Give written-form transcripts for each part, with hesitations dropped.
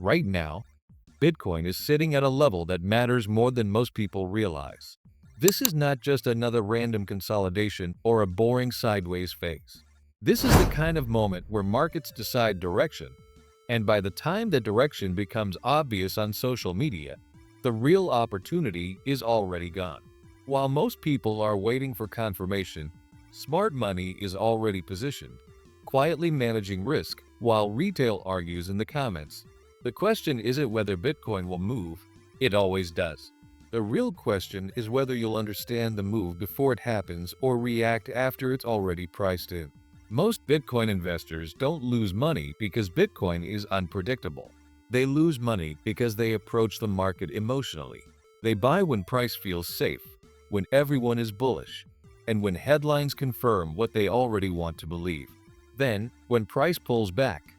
Right now, Bitcoin is sitting at a level that matters more than most people realize. This is not just another random consolidation or a boring sideways phase. This is the kind of moment where markets decide direction, and by the time the direction becomes obvious on social media, the real opportunity is already gone. While most people are waiting for confirmation, smart money is already positioned, quietly managing risk while retail argues in the comments. The question isn't whether Bitcoin will move, it always does. The real question is whether you'll understand the move before it happens or react after it's already priced in. Most Bitcoin investors don't lose money because Bitcoin is unpredictable. They lose money because they approach the market emotionally. They buy when price feels safe, when everyone is bullish, and when headlines confirm what they already want to believe. Then, when price pulls back,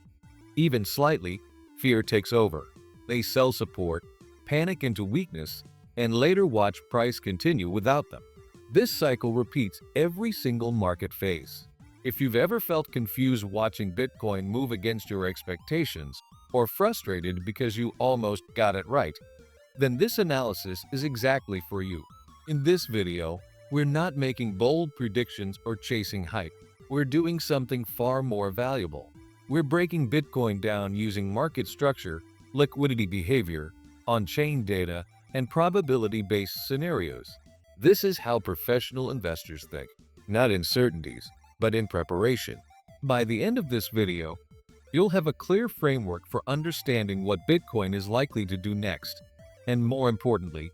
even slightly, fear takes over. They sell support, panic into weakness, and later watch price continue without them. This cycle repeats every single market phase. If you've ever felt confused watching Bitcoin move against your expectations, or frustrated because you almost got it right, then this analysis is exactly for you. In this video, we're not making bold predictions or chasing hype. We're doing something far more valuable. We're breaking Bitcoin down using market structure, liquidity behavior, on-chain data, and probability-based scenarios. This is how professional investors think, not in certainties, but in preparation. By the end of this video, you'll have a clear framework for understanding what Bitcoin is likely to do next, and more importantly,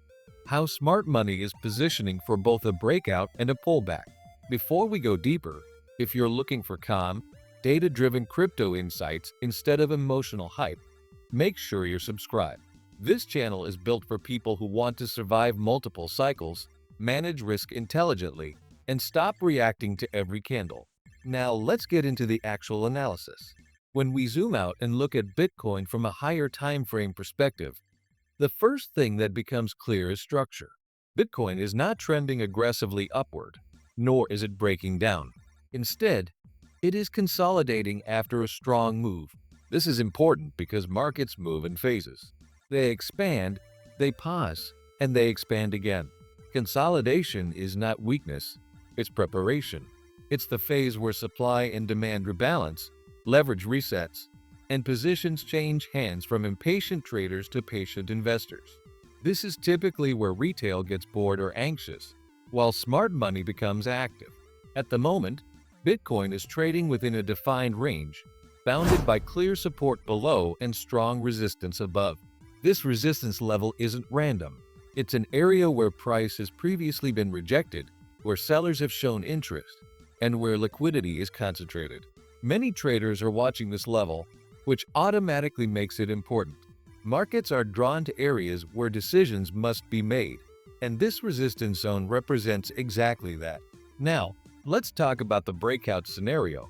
how smart money is positioning for both a breakout and a pullback. Before we go deeper, if you're looking for calm, data-driven crypto insights instead of emotional hype, make sure you're subscribed. This channel is built for people who want to survive multiple cycles, manage risk intelligently, and stop reacting to every candle. Now let's get into the actual analysis. When we zoom out and look at Bitcoin from a higher time frame perspective, the first thing that becomes clear is structure. Bitcoin is not trending aggressively upward, nor is it breaking down. Instead, it is consolidating after a strong move. This is important because markets move in phases. They expand, they pause, and they expand again. Consolidation is not weakness, it's preparation. It's the phase where supply and demand rebalance, leverage resets, and positions change hands from impatient traders to patient investors. This is typically where retail gets bored or anxious, while smart money becomes active. At the moment, Bitcoin is trading within a defined range, bounded by clear support below and strong resistance above. This resistance level isn't random. It's an area where price has previously been rejected, where sellers have shown interest, and where liquidity is concentrated. Many traders are watching this level, which automatically makes it important. Markets are drawn to areas where decisions must be made, and this resistance zone represents exactly that. Now, let's talk about the breakout scenario,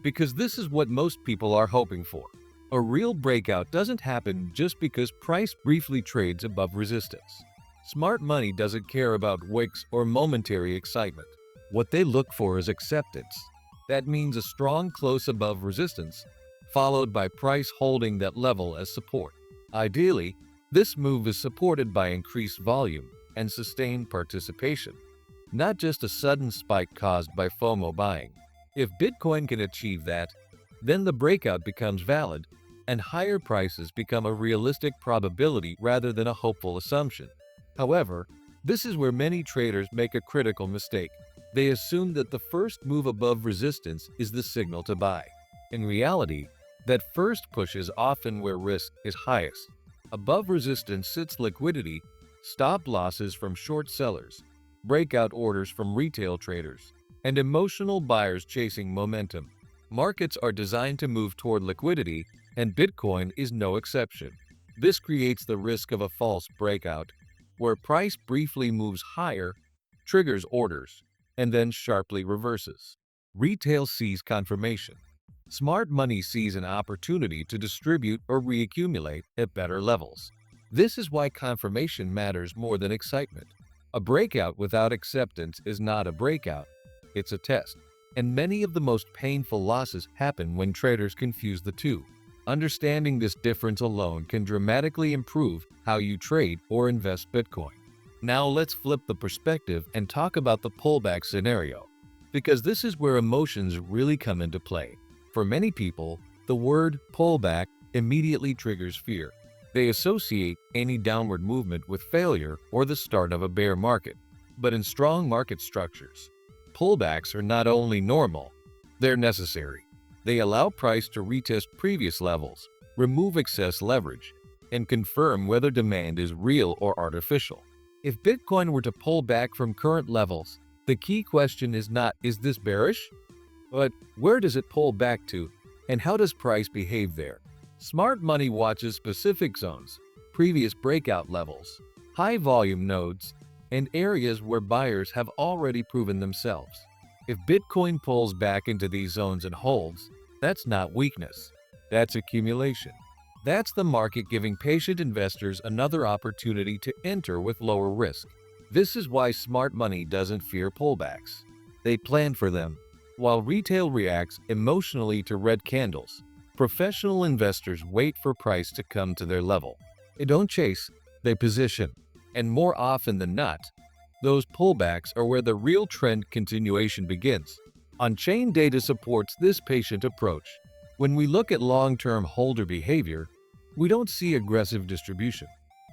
because this is what most people are hoping for. A real breakout doesn't happen just because price briefly trades above resistance. Smart money doesn't care about wicks or momentary excitement. What they look for is acceptance. That means a strong close above resistance, followed by price holding that level as support. Ideally, this move is supported by increased volume and sustained participation, not just a sudden spike caused by FOMO buying. If Bitcoin can achieve that, then the breakout becomes valid, and higher prices become a realistic probability rather than a hopeful assumption. However, this is where many traders make a critical mistake. They assume that the first move above resistance is the signal to buy. In reality, that first push is often where risk is highest. Above resistance sits liquidity, stop losses from short sellers, breakout orders from retail traders, and emotional buyers chasing momentum. Markets are designed to move toward liquidity, and Bitcoin is no exception. This creates the risk of a false breakout, where price briefly moves higher, triggers orders, and then sharply reverses. Retail sees confirmation. Smart money sees an opportunity to distribute or reaccumulate at better levels. This is why confirmation matters more than excitement. A breakout without acceptance is not a breakout, it's a test. And many of the most painful losses happen when traders confuse the two. Understanding this difference alone can dramatically improve how you trade or invest Bitcoin. Now let's flip the perspective and talk about the pullback scenario, because this is where emotions really come into play. For many people, the word pullback immediately triggers fear. They associate any downward movement with failure or the start of a bear market. But in strong market structures, pullbacks are not only normal, they're necessary. They allow price to retest previous levels, remove excess leverage, and confirm whether demand is real or artificial. If Bitcoin were to pull back from current levels, the key question is not, is this bearish? But where does it pull back to, and how does price behave there? Smart money watches specific zones, previous breakout levels, high volume nodes, and areas where buyers have already proven themselves. If Bitcoin pulls back into these zones and holds, that's not weakness, that's accumulation. That's the market giving patient investors another opportunity to enter with lower risk. This is why smart money doesn't fear pullbacks. They plan for them. While retail reacts emotionally to red candles, professional investors wait for price to come to their level. They don't chase, they position. And more often than not, those pullbacks are where the real trend continuation begins. On-chain data supports this patient approach. When we look at long-term holder behavior, we don't see aggressive distribution.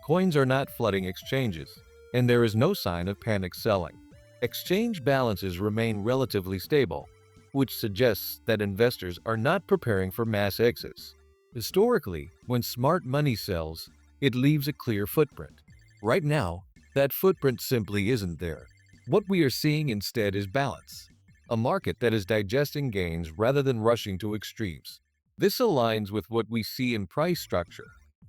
Coins are not flooding exchanges, and there is no sign of panic selling. Exchange balances remain relatively stable, which suggests that investors are not preparing for mass exits. Historically, when smart money sells, it leaves a clear footprint. Right now, that footprint simply isn't there. What we are seeing instead is balance, a market that is digesting gains rather than rushing to extremes. This aligns with what we see in price structure,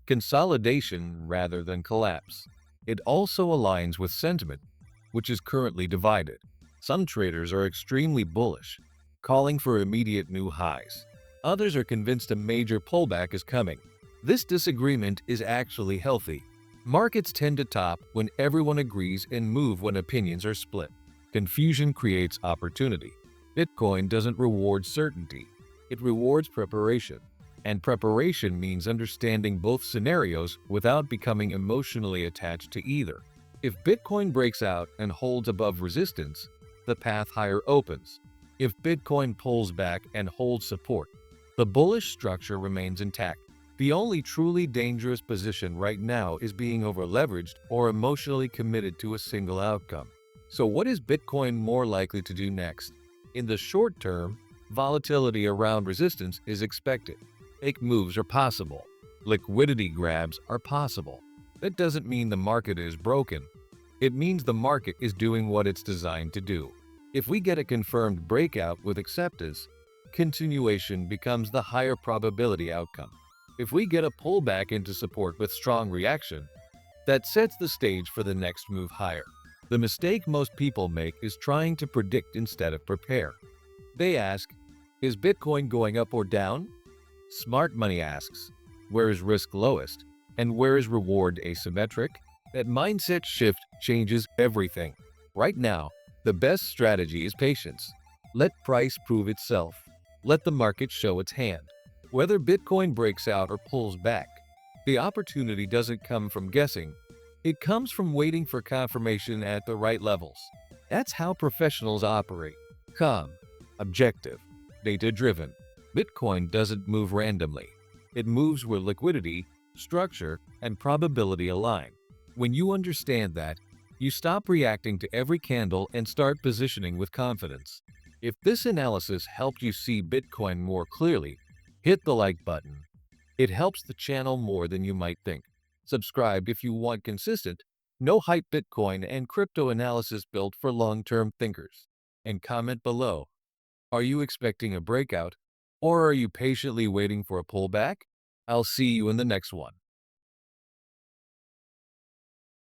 consolidation rather than collapse. It also aligns with sentiment, which is currently divided. Some traders are extremely bullish, calling for immediate new highs. Others are convinced a major pullback is coming. This disagreement is actually healthy. Markets tend to top when everyone agrees and move when opinions are split. Confusion creates opportunity. Bitcoin doesn't reward certainty. It rewards preparation. And preparation means understanding both scenarios without becoming emotionally attached to either. If Bitcoin breaks out and holds above resistance, the path higher opens. If Bitcoin pulls back and holds support, the bullish structure remains intact. The only truly dangerous position right now is being overleveraged or emotionally committed to a single outcome. So what is Bitcoin more likely to do next? In the short term, volatility around resistance is expected. Big moves are possible. Liquidity grabs are possible. That doesn't mean the market is broken. It means the market is doing what it's designed to do. If we get a confirmed breakout with acceptance, continuation becomes the higher probability outcome. If we get a pullback into support with strong reaction, that sets the stage for the next move higher. The mistake most people make is trying to predict instead of prepare. They ask, is Bitcoin going up or down? Smart money asks, where is risk lowest and where is reward asymmetric? That mindset shift changes everything. Right now, the best strategy is patience. Let price prove itself. Let the market show its hand. Whether Bitcoin breaks out or pulls back, the opportunity doesn't come from guessing. It comes from waiting for confirmation at the right levels. That's how professionals operate. Calm, objective, data-driven. Bitcoin doesn't move randomly. It moves where liquidity, structure, and probability align. When you understand that, you stop reacting to every candle and start positioning with confidence. If this analysis helped you see Bitcoin more clearly, hit the like button. It helps the channel more than you might think. Subscribe if you want consistent, no-hype Bitcoin and crypto analysis built for long-term thinkers. And comment below. Are you expecting a breakout, or are you patiently waiting for a pullback? I'll see you in the next one.